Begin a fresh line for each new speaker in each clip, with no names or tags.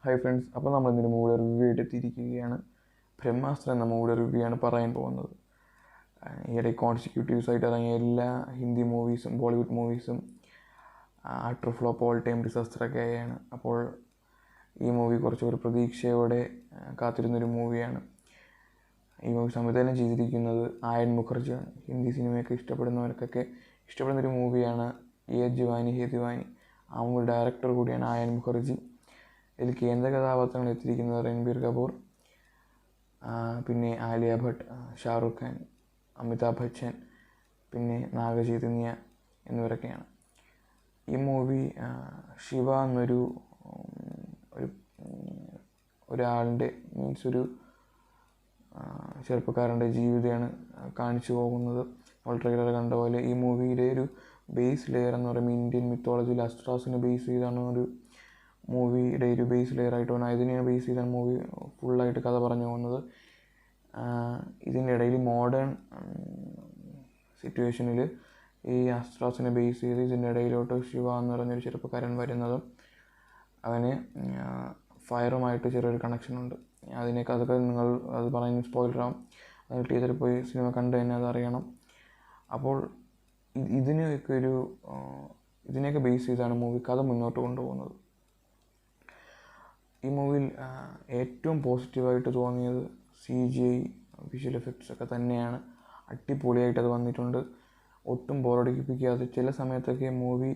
Hi friends, അപ്പോൾ നമ്മൾ ഇതിന് മൂവിയുടെ റിവ്യൂ എടുത്തിരിക്കുകയാണ്. ബ്രഹ്മാസ്ത്ര എന്ന മൂവിയുടെ റിവ്യൂ ആണ് പറയാൻ പോകുന്നത്. ഈയിടെ കോൺസിക്യൂട്ടീവ്സ് ആയിട്ട് ഇറങ്ങിയ എല്ലാ ഹിന്ദി മൂവീസും ബോളിവുഡ് മൂവീസും അട്ടർ ഫ്ലോപ്പ് ഓൾ ടൈം ഡിസാസ്റ്ററൊക്കെയാണ്. അപ്പോൾ ഈ മൂവി കുറച്ചൊരു പ്രതീക്ഷയോടെ കാത്തിരുന്നൊരു മൂവിയാണ്. ഈ മൂവി സംവിധാനം ചെയ്തിരിക്കുന്നത് ആയൻ മുഖർജിയാണ്. ഹിന്ദി സിനിമയൊക്കെ ഇഷ്ടപ്പെടുന്നവർക്കൊക്കെ ഇഷ്ടപ്പെടുന്നൊരു മൂവിയാണ് യേ ജവാനി ഹേ ദീവാനി. ആ മൂവി ഡയറക്ടർ കൂടിയാണ് ആയൻ മുഖർജി. ഇതിൽ കേന്ദ്ര കഥാപാത്രങ്ങൾ എത്തിയിരിക്കുന്നത് രൺബീർ കപൂർ, പിന്നെ ആലിയ ഭട്ട്, ഷാറുഖ് ഖാൻ, അമിതാഭ് ബച്ചൻ, പിന്നെ നാഗ ചൈതന്യ എന്നിവരൊക്കെയാണ്. ഈ മൂവി ശിവ എന്നൊരു ഒരാളുടെ ഒരു ചെറുപ്പക്കാരൻ്റെ ജീവിതമാണ് കാണിച്ചു പോകുന്നത്. നമ്മൾ ട്രെയിലർ കണ്ട പോലെ ഈ മൂവിയുടെ ഒരു ബേസ് ലെയർ എന്ന് പറയുമ്പോൾ ഇന്ത്യൻ മിത്തോളജിയിൽ അസ്ട്രാസിനെ ബേസ് ചെയ്താണ് ഒരു മൂവിയുടെ ഒരു ബേസ് ലെയർ ആയിട്ട് വന്നാൽ ഇതിനെയാണ് ബേസ് ചെയ്താണ് മൂവി ഫുള്ളായിട്ട് കഥ പറഞ്ഞു പോകുന്നത്. ഇതിൻ്റെ ഇടയിൽ മോഡേൺ സിറ്റുവേഷനിൽ ഈ അസ്ട്രാസിനെ ബേസ് ചെയ്ത് ഇതിൻ്റെ ഇടയിലോട്ട് ശിവ എന്ന് പറഞ്ഞൊരു ചെറുപ്പക്കാരൻ വരുന്നതും അവന് ഫയറുമായിട്ട് ചെറിയൊരു കണക്ഷനുണ്ട്. അതൊക്കെ നിങ്ങൾ അത് പറയുന്ന സ്പോയിലറാവും. അത് ടീച്ചറിൽ പോയി സിനിമ കണ്ടു തന്നെ അതറിയണം. അപ്പോൾ ഇതിനെയൊക്കെ ബേസ് ചെയ്താണ് മൂവി കഥ മുന്നോട്ട് കൊണ്ടുപോകുന്നത്. ഈ മൂവിയിൽ ഏറ്റവും പോസിറ്റീവായിട്ട് തോന്നിയത് CGI വിഷ്വൽ എഫക്ട്സ് ഒക്കെ തന്നെയാണ്. അടിപൊളിയായിട്ട് അത് വന്നിട്ടുണ്ട്. ഒട്ടും ബോറടിപ്പിക്കാതെ ചില സമയത്തൊക്കെ മൂവി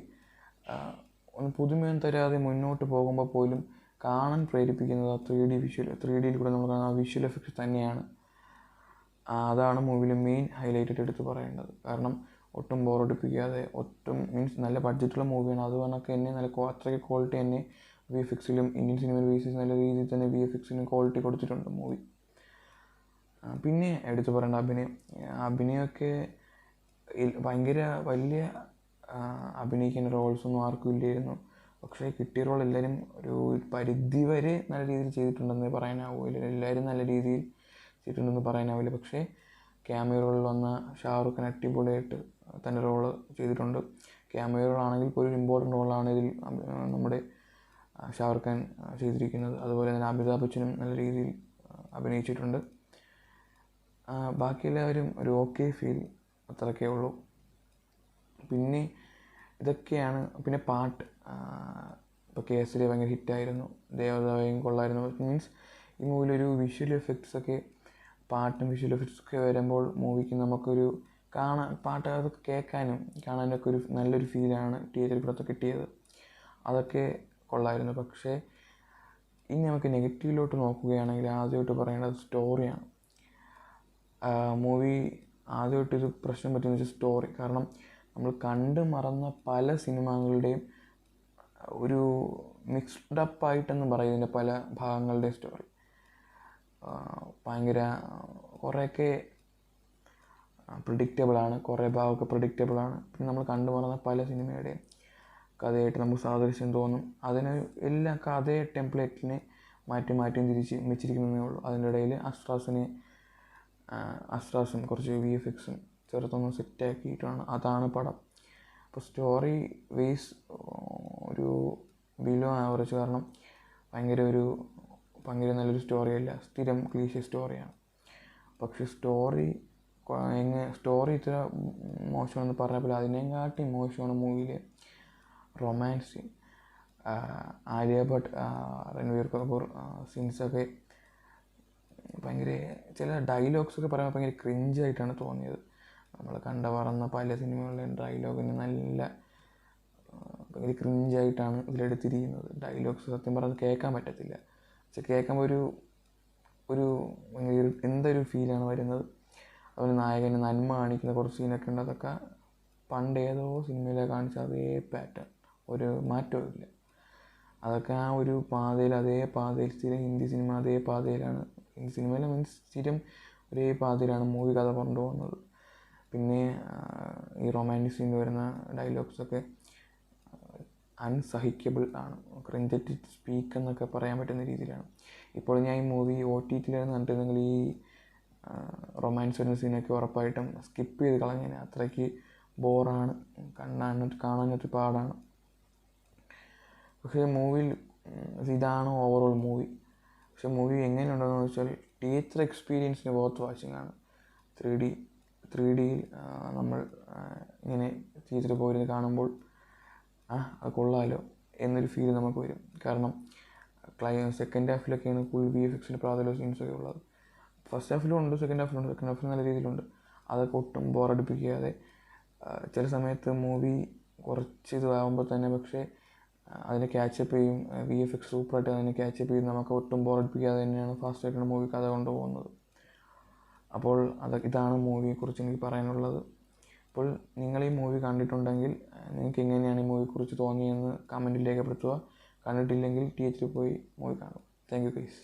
ഒന്ന് പുതുമയൊന്നും തരാതെ മുന്നോട്ട് പോകുമ്പോൾ പോലും കാണാൻ പ്രേരിപ്പിക്കുന്നത് ആ 3Dയിൽ കൂടെ നമ്മൾ കാണുന്ന ആ വിഷ്വൽ എഫക്ട്സ് തന്നെയാണ്. അതാണ് മൂവിയിലെ മെയിൻ ഹൈലൈറ്റായിട്ട് എടുത്ത് പറയേണ്ടത്. കാരണം ഒട്ടും ബോറടിപ്പിക്കാതെ നല്ല ബഡ്ജറ്റുള്ള മൂവിയാണ്. അതുകൊണ്ടൊക്കെ തന്നെ അത്രയ്ക്ക് ക്വാളിറ്റി തന്നെ VFXലും ഇന്ത്യൻ സിനിമയിൽ ബേസിസ് നല്ല രീതിയിൽ തന്നെ VFXനും ക്വാളിറ്റി കൊടുത്തിട്ടുണ്ട് മൂവി. പിന്നെ എടുത്തു പറയേണ്ട അഭിനയമൊക്കെ ഭയങ്കര വലിയ അഭിനയിക്കുന്ന റോൾസൊന്നും ആർക്കും ഇല്ലായിരുന്നു. പക്ഷേ കിട്ടിയ റോൾ എല്ലാവരും ഒരു പരിധി വരെ നല്ല രീതിയിൽ ചെയ്തിട്ടുണ്ടെന്ന് പറയാനാവില്ല. എല്ലാവരും നല്ല രീതിയിൽ ചെയ്തിട്ടുണ്ടെന്ന് പറയാനാവില്ല. പക്ഷേ ക്യാമിയോ റോളിൽ വന്ന ഷാറുഖ് ഖാൻ അടിപൊളിയായിട്ട് തൻ്റെ റോള് ചെയ്തിട്ടുണ്ട്. ക്യാമിയോ റോളാണെങ്കിൽ ഇപ്പോൾ ഒരു ഇമ്പോർട്ടൻ്റ് റോളാണ് ഇതിൽ നമ്മുടെ ഷാറുഖ് ഖാൻ ചെയ്തിരിക്കുന്നത്. അതുപോലെ തന്നെ അമിതാഭ് ബച്ചനും നല്ല രീതിയിൽ അഭിനയിച്ചിട്ടുണ്ട്. ബാക്കി എല്ലാവരും ഒരു ഓക്കെ ഫീൽ അത്രയൊക്കെ ഉള്ളൂ. പിന്നെ ഇതൊക്കെയാണ്. പിന്നെ പാട്ട് ഇപ്പോൾ കേസരി ഭയങ്കര ഹിറ്റായിരുന്നു. ദേവദാവയും കൊള്ളായിരുന്നു. മീൻസ് ഈ മൂവിലൊരു വിഷ്വൽ എഫക്ട്സൊക്കെ പാട്ടും വിഷ്വൽ എഫക്ട്സൊക്കെ വരുമ്പോൾ മൂവിക്ക് നമുക്കൊരു പാട്ട് അതൊക്കെ കേൾക്കാനും കാണാനൊക്കെ ഒരു നല്ലൊരു ഫീലാണ് തിയേറ്ററിൽ പുറത്ത് കിട്ടിയത്. അതൊക്കെ കൊള്ളായിരുന്നു. പക്ഷേ ഇനി നമുക്ക് നെഗറ്റീവിലോട്ട് നോക്കുകയാണെങ്കിൽ ആദ്യമായിട്ട് പറയേണ്ടത് സ്റ്റോറിയാണ്. മൂവി ആദ്യമായിട്ട് ഇത് പ്രശ്നം പറ്റുന്ന വെച്ചാൽ സ്റ്റോറി. കാരണം നമ്മൾ കണ്ട് മറന്ന പല സിനിമകളുടെയും ഒരു മിക്സ്ഡ് അപ്പായിട്ടെന്ന് പറയുന്നതിൻ്റെ പല ഭാഗങ്ങളുടെ സ്റ്റോറി ഭയങ്കര കുറേയൊക്കെ പ്രിഡിക്റ്റബിളാണ്, കുറേ ഭാഗമൊക്കെ പ്രിഡിക്റ്റബിളാണ്. പിന്നെ നമ്മൾ കണ്ടു മറന്ന പല സിനിമയുടെയും കഥയായിട്ട് നമുക്ക് സാദൃശ്യം തോന്നും. അതിന് എല്ലാം അതേ ടെംപ്ലേറ്റിനെ മാറ്റിയും തിരിച്ച് വെച്ചിരിക്കുന്നതേ ഉള്ളൂ. അതിൻ്റെ ഇടയിൽ അസ്ട്രാസും കുറച്ച് VFXും ചെറുത്തൊന്ന് സെറ്റാക്കിയിട്ടാണ്. അതാണ് പടം. അപ്പോൾ സ്റ്റോറി വേസ് ഒരു ബിലോ ആവറേജ്. കാരണം ഭയങ്കര നല്ലൊരു സ്റ്റോറിയല്ല, സ്ഥിരം ക്ലീശ സ്റ്റോറിയാണ്. പക്ഷേ സ്റ്റോറി ഇത്ര മോശമാണെന്ന് പറഞ്ഞപ്പോൾ അതിനെക്കാട്ടി മോശമാണ് മൂവിയിലെ റൊമാൻസ് സീൻ. ആലിയ ഭട്ട്, രൺബീർ കപൂർ സീൻസൊക്കെ ഭയങ്കര ചില ഡയലോഗ്സൊക്കെ പറയുമ്പോൾ ഭയങ്കര ക്രിഞ്ചായിട്ടാണ് തോന്നിയത്. നമ്മൾ കണ്ടുപറന്ന പല സിനിമകളിലെയും ഡയലോഗിന് ഭയങ്കര ക്രിഞ്ചായിട്ടാണ് ഇതിലെടുത്തിരിക്കുന്നത്. ഡയലോഗ്സ് സത്യം പറഞ്ഞത് കേൾക്കാൻ പറ്റത്തില്ല. പക്ഷെ കേൾക്കുമ്പോൾ ഒരു എന്തൊരു ഫീലാണ് വരുന്നത്. അതുപോലെ നായകന് നന്മ കാണിക്കുന്ന കുറച്ച് സീനൊക്കെ ഉണ്ട്. അതൊക്കെ പണ്ട് ഏതോ സിനിമയിലാണ് കാണിച്ച അതേ പാറ്റേൺ, ഒരു മാറ്റവും ഇല്ല. അതൊക്കെ ആ ഒരു പാതയിൽ അതേ പാതയിൽ സ്ഥിരം ഹിന്ദി സിനിമ അതേ പാതയിലാണ്. ഹിന്ദി സിനിമയിൽ സ്ഥിരം ഒരേ പാതയിലാണ് മൂവി കഥ കൊണ്ടുപോകുന്നത്. പിന്നെ ഈ റൊമാൻറ്റിക് സീനിൽ വരുന്ന ഡയലോഗ്സൊക്കെ അൺസഹിക്കബിൾ ആണ്. ക്രിഞ്ചറ്റ് സ്പീക്ക് എന്നൊക്കെ പറയാൻ പറ്റുന്ന രീതിയിലാണ്. ഇപ്പോൾ ഞാൻ ഈ മൂവി OTTയിലാണ് കണ്ടിരുന്നെങ്കിൽ ഈ റൊമാൻസ് വരുന്ന സീനൊക്കെ ഉറപ്പായിട്ടും സ്കിപ്പ് ചെയ്ത് കളഞ്ഞേനെ. അത്രയ്ക്ക് ബോറാണ്, കാണാനൊരു പാടാണ്. പക്ഷേ മൂവിയിൽ ഇതാണ് ഓവറോൾ മൂവി. പക്ഷെ മൂവി എങ്ങനെയുണ്ടെന്ന് വെച്ചാൽ തിയേറ്റർ എക്സ്പീരിയൻസിന് വർത്ത് വാച്ചിങ് ആണ്. 3Dയിൽ നമ്മൾ ഇങ്ങനെ തിയേറ്ററിൽ പോയിരുന്ന് കാണുമ്പോൾ അത് കൊള്ളാമല്ലോ എന്നൊരു ഫീൽ നമുക്ക് വരും. കാരണം സെക്കൻഡ് ഹാഫിലൊക്കെയാണ് ഫുൾ VFXന് പ്രാധാന്യ സീൻസൊക്കെ ഉള്ളത്. ഫസ്റ്റ് ഹാഫിലും ഉണ്ട്, സെക്കൻഡ് ഹാഫിൽ നല്ല രീതിയിലുണ്ട്. അതൊക്കെ ഒട്ടും ബോറടിപ്പിക്കാതെ ചില സമയത്ത് മൂവി കുറച്ച് ഇതാകുമ്പോൾ തന്നെ പക്ഷേ അതിനെ ക്യാച്ചപ്പ് ചെയ്യും. VFX സൂപ്പറായിട്ട് അതിനെ ക്യാച്ചപ്പ് ചെയ്യും. നമുക്ക് ഒട്ടും ബോറടിപ്പിക്കാതെ തന്നെയാണ് ഫാസ്റ്റ് ആയിട്ടുള്ള മൂവി കഥ കൊണ്ടുപോകുന്നത്. അപ്പോൾ ഇതാണ് മൂവിയെക്കുറിച്ച് എനിക്ക് പറയാനുള്ളത്. അപ്പോൾ നിങ്ങൾ ഈ മൂവി കണ്ടിട്ടുണ്ടെങ്കിൽ നിങ്ങൾക്ക് എങ്ങനെയാണ് ഈ മൂവിയെക്കുറിച്ച് തോന്നിയെന്ന് കമൻറ്റിൽ രേഖപ്പെടുത്തുക. കണ്ടിട്ടില്ലെങ്കിൽ തിയേറ്ററിൽ പോയി മൂവി കാണുക. Thank you guys.